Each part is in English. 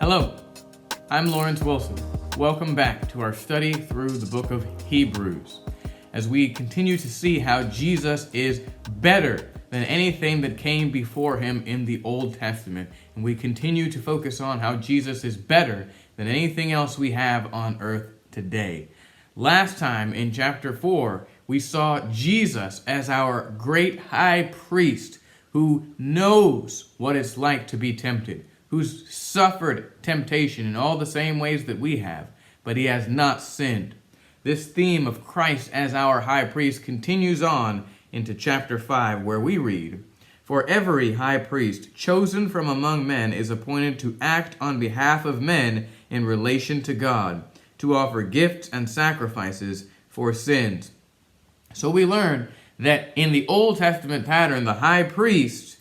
Hello, I'm Lawrence Wilson. Welcome back to our study through the book of Hebrews, as we continue to see how Jesus is better than anything that came before him in the Old Testament. And we continue to focus on how Jesus is better than anything else we have on earth today. Last time in chapter 4, we saw Jesus as our great high priest who knows what it's like to be tempted, who's suffered temptation in all the same ways that we have, but he has not sinned. This theme of Christ as our high priest continues on into chapter 5, where we read, "For every high priest chosen from among men is appointed to act on behalf of men in relation to God, to offer gifts and sacrifices for sins." So we learn that in the Old Testament pattern, the high priest,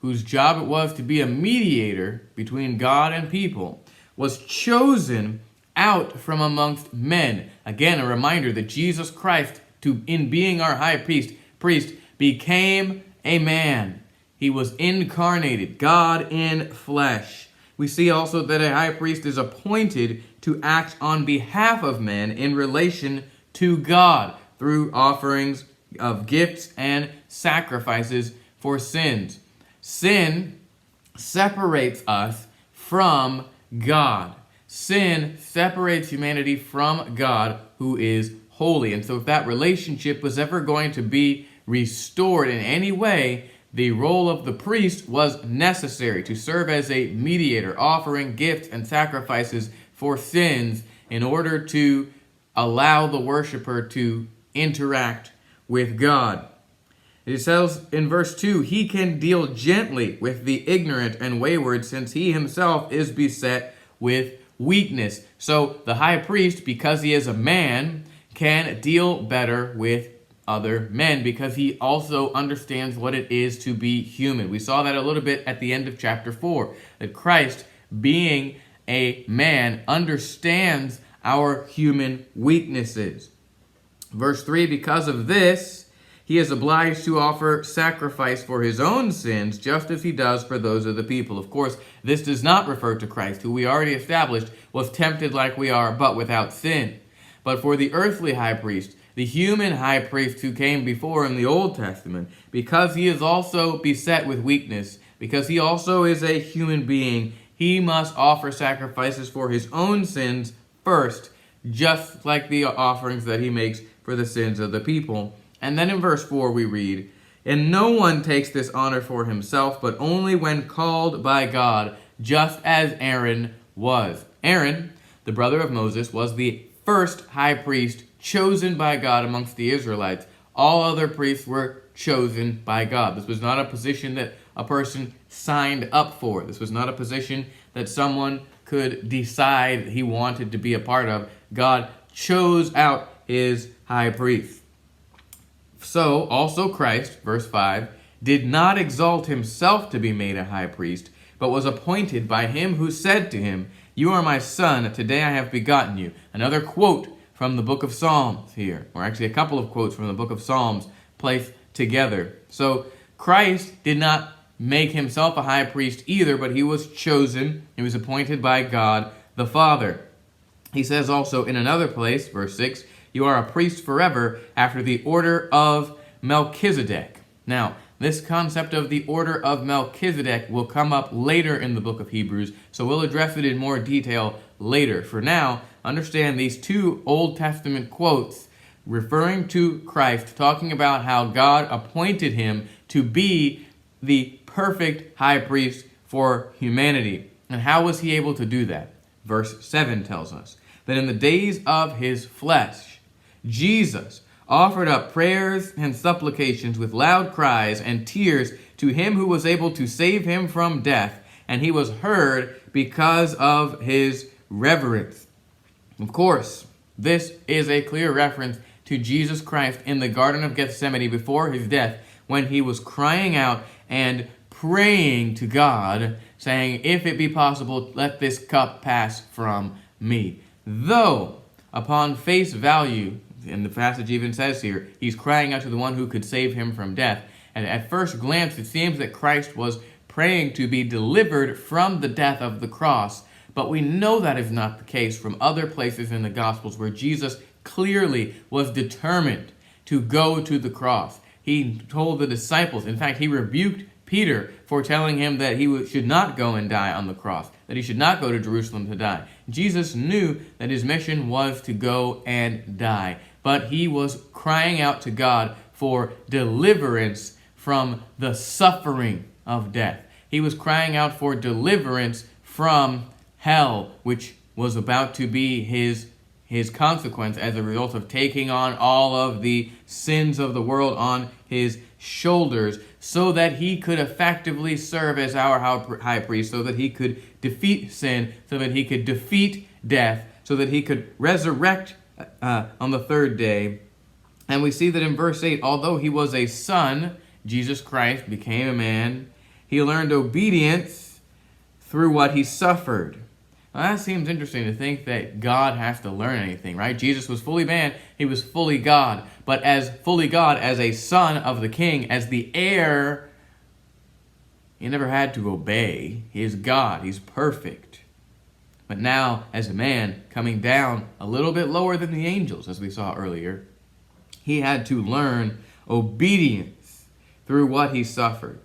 whose job it was to be a mediator between God and people, was chosen out from amongst men. Again, a reminder that Jesus Christ, in being our high priest, became a man. He was incarnated, God in flesh. We see also that a high priest is appointed to act on behalf of men in relation to God through offerings of gifts and sacrifices for sins. Sin separates us from God. Sin separates humanity from God, who is holy. And so if that relationship was ever going to be restored in any way, the role of the priest was necessary to serve as a mediator, offering gifts and sacrifices for sins in order to allow the worshiper to interact with God. It says in verse 2, "He can deal gently with the ignorant and wayward, since he himself is beset with weakness." So the high priest, because he is a man, can deal better with other men because he also understands what it is to be human. We saw that a little bit at the end of chapter 4, that Christ, being a man, understands our human weaknesses. Verse 3, "Because of this, he is obliged to offer sacrifice for his own sins, just as he does for those of the people." Of course, this does not refer to Christ, who we already established was tempted like we are, but without sin. But for the earthly high priest, the human high priest who came before in the Old Testament, because he is also beset with weakness, because he also is a human being, he must offer sacrifices for his own sins first, just like the offerings that he makes for the sins of the people. And then in verse 4 we read, "And no one takes this honor for himself, but only when called by God, just as Aaron was." Aaron, the brother of Moses, was the first high priest chosen by God amongst the Israelites. All other priests were chosen by God. This was not a position that a person signed up for. This was not a position that someone could decide he wanted to be a part of. God chose out his high priest. So also Christ, verse 5, did not exalt himself to be made a high priest, but was appointed by him who said to him, "You are my son, today I have begotten you." Another quote from the book of Psalms here, or actually a couple of quotes from the book of Psalms placed together. So Christ did not make himself a high priest either, but he was chosen, he was appointed by God the Father. He says also in another place, verse 6, "You are a priest forever after the order of Melchizedek." Now, this concept of the order of Melchizedek will come up later in the book of Hebrews, so we'll address it in more detail later. For now, understand these two Old Testament quotes referring to Christ, talking about how God appointed him to be the perfect high priest for humanity. And how was he able to do that? Verse 7 tells us that in the days of his flesh, Jesus offered up prayers and supplications with loud cries and tears to him who was able to save him from death, and he was heard because of his reverence. Of course, this is a clear reference to Jesus Christ in the Garden of Gethsemane before his death, when he was crying out and praying to God, saying, "If it be possible, let this cup pass from me." Though, upon face value, and the passage even says here, he's crying out to the one who could save him from death. And at first glance, it seems that Christ was praying to be delivered from the death of the cross. But we know that is not the case from other places in the Gospels where Jesus clearly was determined to go to the cross. He told the disciples, in fact, he rebuked Peter for telling him that he should not go and die on the cross, that he should not go to Jerusalem to die. Jesus knew that his mission was to go and die, but he was crying out to God for deliverance from the suffering of death. He was crying out for deliverance from hell, which was about to be his consequence as a result of taking on all of the sins of the world on his shoulders, so that he could effectively serve as our high priest, so that he could defeat sin, so that he could defeat death, so that he could resurrect on the third day. And we see that in verse 8, although he was a son, Jesus Christ became a man. He learned obedience through what he suffered. Now that seems interesting to think that God has to learn anything, right? Jesus was fully man, he was fully God. But as fully God, as a son of the king, as the heir, he never had to obey. He is God, he's perfect. But now, as a man, coming down a little bit lower than the angels, as we saw earlier, he had to learn obedience through what he suffered.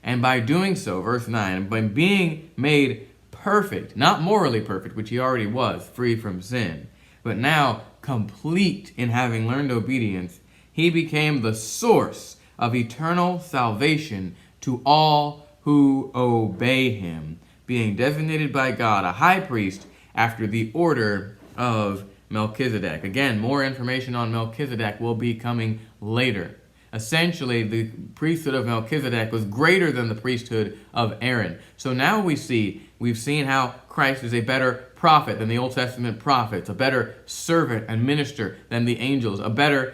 And by doing so, verse 9, by being made perfect, not morally perfect, which he already was, free from sin, but now complete in having learned obedience, he became the source of eternal salvation to all who obey him, being designated by God a high priest after the order of Melchizedek. Again, more information on Melchizedek will be coming later. Essentially, the priesthood of Melchizedek was greater than the priesthood of Aaron. So now we've seen how Christ is a better prophet than the Old Testament prophets, a better servant and minister than the angels, a better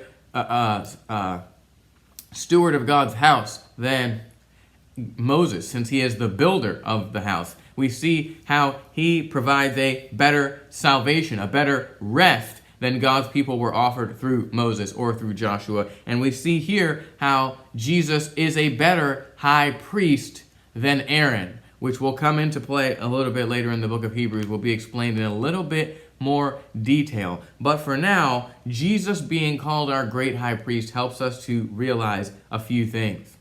steward of God's house than Moses, since he is the builder of the house. We see how he provides a better salvation, a better rest than God's people were offered through Moses or through Joshua. And we see here how Jesus is a better high priest than Aaron, which will come into play a little bit later in the book of Hebrews, will be explained in a little bit more detail. But for now, Jesus being called our great high priest helps us to realize a few things,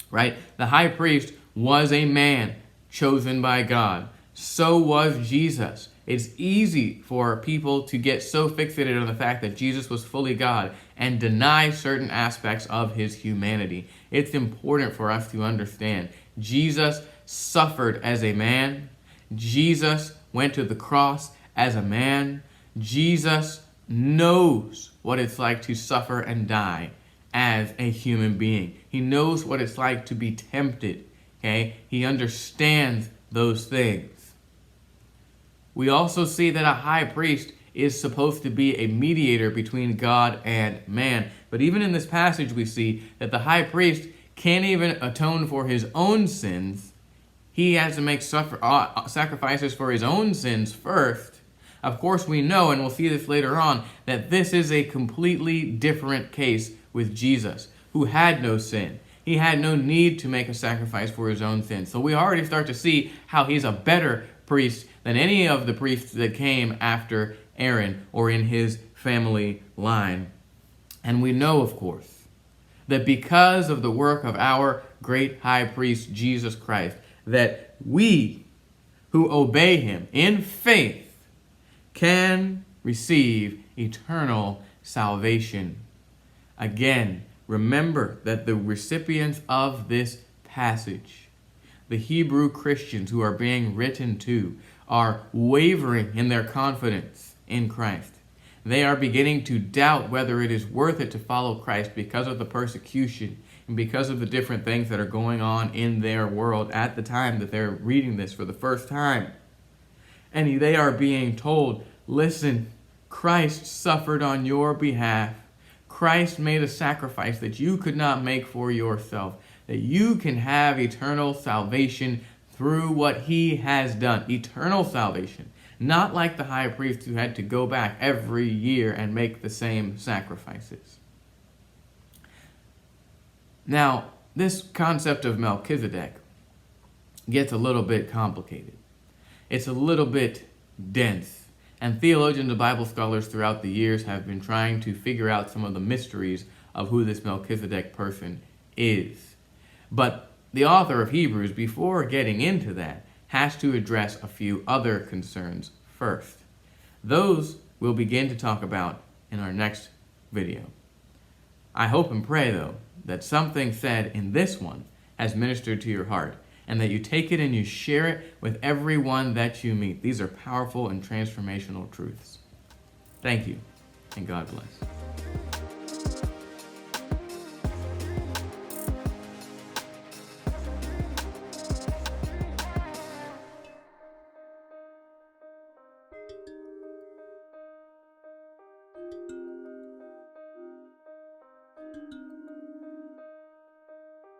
right? The high priest was a man chosen by God. So was Jesus. It's easy for people to get so fixated on the fact that Jesus was fully God and deny certain aspects of his humanity. It's important for us to understand Jesus suffered as a man. Jesus went to the cross as a man. Jesus knows what it's like to suffer and die as a human being. He knows what it's like to be tempted. Okay? He understands those things. We also see that a high priest is supposed to be a mediator between God and man. But even in this passage, we see that the high priest can't even atone for his own sins. He has to make sacrifices for his own sins first. Of course, we know, and we'll see this later on, that this is a completely different case with Jesus, who had no sin. He had no need to make a sacrifice for his own sins. So we already start to see how he's a better priest than any of the priests that came after Aaron or in his family line. And we know, of course, that because of the work of our great high priest, Jesus Christ, that we who obey him in faith can receive eternal salvation. Again, remember that the recipients of this passage, the Hebrew Christians who are being written to, are wavering in their confidence in Christ. They are beginning to doubt whether it is worth it to follow Christ because of the persecution and because of the different things that are going on in their world at the time that they're reading this for the first time. And they are being told, listen, Christ suffered on your behalf. Christ made a sacrifice that you could not make for yourself, that you can have eternal salvation through what he has done. Eternal salvation. Not like the high priest who had to go back every year and make the same sacrifices. Now, this concept of Melchizedek gets a little bit complicated. It's a little bit dense, and theologians and Bible scholars throughout the years have been trying to figure out some of the mysteries of who this Melchizedek person is. But the author of Hebrews, before getting into that, has to address a few other concerns first. Those we'll begin to talk about in our next video. I hope and pray, though, that something said in this one has ministered to your heart, and that you take it and you share it with everyone that you meet. These are powerful and transformational truths. Thank you, and God bless.